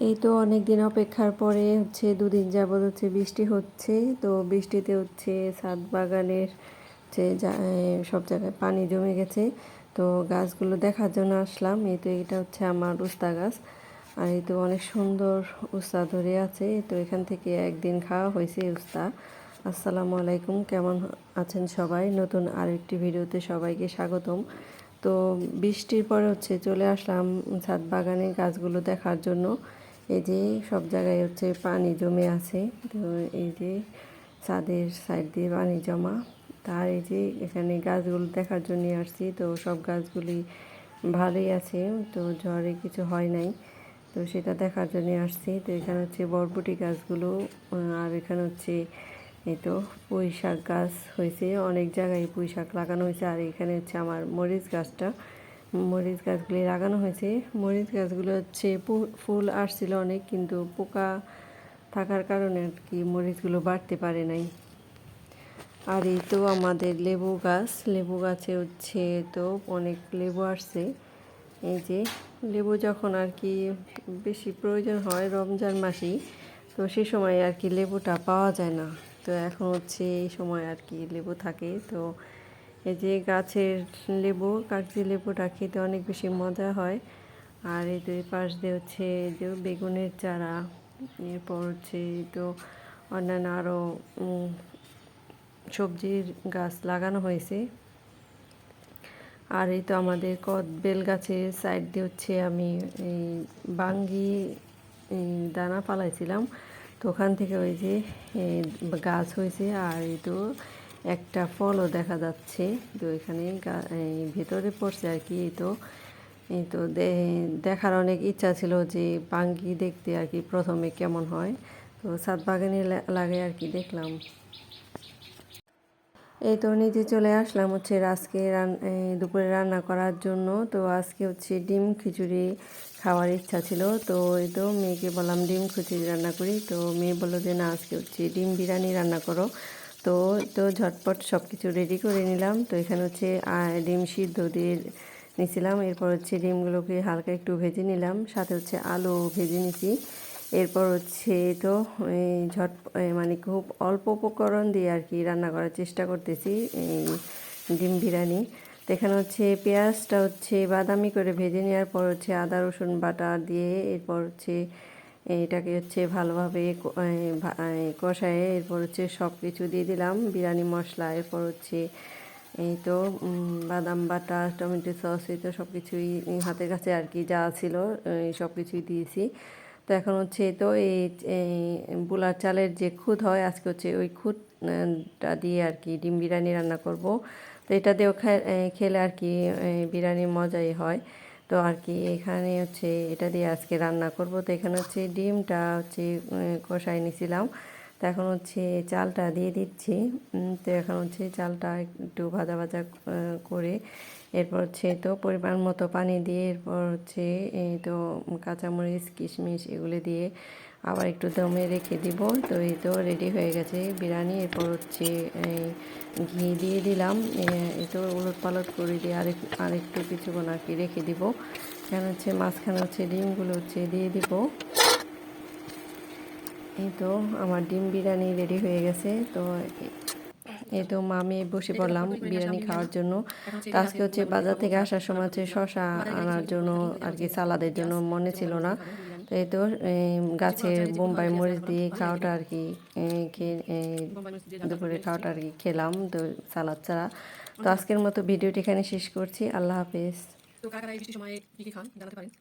এই তো অনেক দিন অপেক্ষার পরে হচ্ছে দুদিন যাবৎ হচ্ছে বৃষ্টি হচ্ছে। তো বৃষ্টিতে হচ্ছে ছাদ বাগানের সব জায়গায় পানি জমে গেছে। তো গাছগুলো দেখার জন্য আসলাম। এই তো এটা হচ্ছে আমার উস্তা গাছ। আর এই তো অনেক সুন্দর উস্তা ধরে আছে। তো এখান থেকে একদিন খাওয়া হয়েছে উস্তা। আসসালামু আলাইকুম, কেমন আছেন সবাই? নতুন আরেকটি ভিডিওতে সবাইকে স্বাগতম। তো বৃষ্টির পরে হচ্ছে চলে আসলাম ছাদ বাগানে গাছগুলো দেখার জন্য। এই যে সব জায়গায় হচ্ছে পানি জমে আছে। তো এই যে ছাদের সাইড দিয়ে পানি জমা। তার এই যে এখানে গাছগুলো দেখার জন্য আসছি। তো সব গাছগুলি ভালোই আছে, তো ঝড়ে কিছু হয় নাই। তো সেটা দেখার জন্য আসছি। তো এখানে হচ্ছে বরবটি গাছগুলো, আর এখানে হচ্ছে এই তো পুঁই শাক গাছ হয়েছে। অনেক জায়গায় পুঁই শাক লাগানো হয়েছে। আর এখানে হচ্ছে আমার মরিচ গাছটা, মরিচ গাছগুলি লাগানো হয়েছে। মরিচ গাছগুলো হচ্ছে ফুল আসছিল অনেক, কিন্তু পোকা থাকার কারণে আর কি মরিচগুলো বাড়তে পারে নাই। আর এই তো আমাদের লেবু গাছ, লেবু গাছে হচ্ছে তো অনেক লেবু আসছে। এই যে লেবু যখন আর কি বেশি প্রয়োজন হয় রমজান মাসেই, তো সে সময় আর কি লেবুটা পাওয়া যায় না। তো এখন হচ্ছে এই সময় আর কি লেবু থাকে। তো এই যে গাছের লেবু, কাগজি লেবুটা খেতে অনেক বেশি মজা হয়। আর এই দুই পাশ দিয়ে হচ্ছে যে বেগুনের চারা, এরপর হচ্ছে তো অন্যান্য আরও সবজির গাছ লাগানো হয়েছে। আর এই তো আমাদের কদবেল গাছের সাইড দিয়ে হচ্ছে আমি এই বাঙ্গি দানা ফালাইছিলাম। তো ওখান থেকে ওই যে গাছ হয়েছে। আর এই তো একটা ফলও দেখা যাচ্ছে। তো এখানে ভেতরে পড়ছে আর কি। এই তো দেখার অনেক ইচ্ছা ছিল যে বাঙ্গি দেখতে আর কি প্রথমে কেমন হয়। তো ছাদ বাগানে লাগে আর কি দেখলাম। এই তো নিজে চলে আসলাম হচ্ছে আজকে দুপুরে রান্না করার জন্য। তো আজকে হচ্ছে ডিম খিচুড়ি খাওয়ার ইচ্ছা ছিল। তো এই তো মেয়েকে বললাম ডিম খিচুড়ি রান্না করি। তো মেয়ে বললো যে না, আজকে হচ্ছে ডিম বিরিয়ানি রান্না করো। তো তো ঝটপট সব কিছু রেডি করে নিলাম। তো এখানে হচ্ছে ডিম সিদ্ধ দিয়ে নিছিলাম। এরপর হচ্ছে ডিমগুলোকে হালকা একটু ভেজে নিলাম, সাথে হচ্ছে আলু ভেজে নিছি। এরপর হচ্ছে তো মানে খুব অল্প উপকরণ দিয়ে আর কি রান্না করার চেষ্টা করতেছি এই ডিম বিরিয়ানি। তো এখানে হচ্ছে পেঁয়াজটা হচ্ছে বাদামি করে ভেজে নেওয়ার পর হচ্ছে আদা রসুন বাটা দিয়ে এরপর হচ্ছে এটাকে হচ্ছে ভালোভাবে কষায়ে এরপর হচ্ছে সব কিছু দিয়ে দিলাম, বিরিয়ানি মশলা, এরপর হচ্ছে এই তো বাদাম বাটা, টমেটো সস, এই তো সব কিছুই হাতের কাছে আর কি যা ছিল সব কিছুই দিয়েছি। তো এখন হচ্ছে তো এই বুলার চালের যে খুদ হয়, আজকে হচ্ছে ওই খুদটা দিয়ে আর কি ডিম বিরিয়ানি রান্না করব। তো এটা দিয়েও খেলে আর কি বিরিয়ানি মজাই হয়। তো আর কি এখানে হচ্ছে এটা দিয়ে আজকে রান্না করব। তো এখানে হচ্ছে ডিমটা হচ্ছে কষাই নিছিলাম। তো এখন হচ্ছে চালটা দিয়ে দিচ্ছি। তো এখন হচ্ছে চালটা একটু ভাজা ভাজা করে এরপর হচ্ছে তো পরিমাণ মতো পানি দিয়ে এরপর হচ্ছে এই তো কাঁচামরিচ কিশমিশ এগুলো দিয়ে আবার একটু দমে রেখে দিব। তো এই তো রেডি হয়ে গেছে বিরিয়ানি। এরপর হচ্ছে ঘি দিয়ে দিলাম। এই তো উলট পালট করে দিয়ে আরেকটু কিছুক্ষণ আর কি রেখে দিব। এখানে হচ্ছে মাঝখানে হচ্ছে ডিমগুলো হচ্ছে দিয়ে দিব। এই তো আমার ডিম বিরিয়ানি রেডি হয়ে গেছে। তো এই তো আমি বসে পড়লাম বিরিয়ানি খাওয়ার জন্য। তো আজকে হচ্ছে বাজার থেকে আসার সময় হচ্ছে শসা আনার জন্য আর কি সালাদের জন্য মনে ছিল না। তো এই তো গাছের বোম্বাই মরিচ দিয়ে খাওয়াটা আর কি দুপুরে খাওয়াটা আর কি খেলাম, তো সালাদ ছাড়া। তো আজকের মতো ভিডিওটি এখানে শেষ করছি। আল্লাহ হাফেজ। তো কারা কারা এই বৃষ্টির সময় কি কি খান জানাতে পারেন।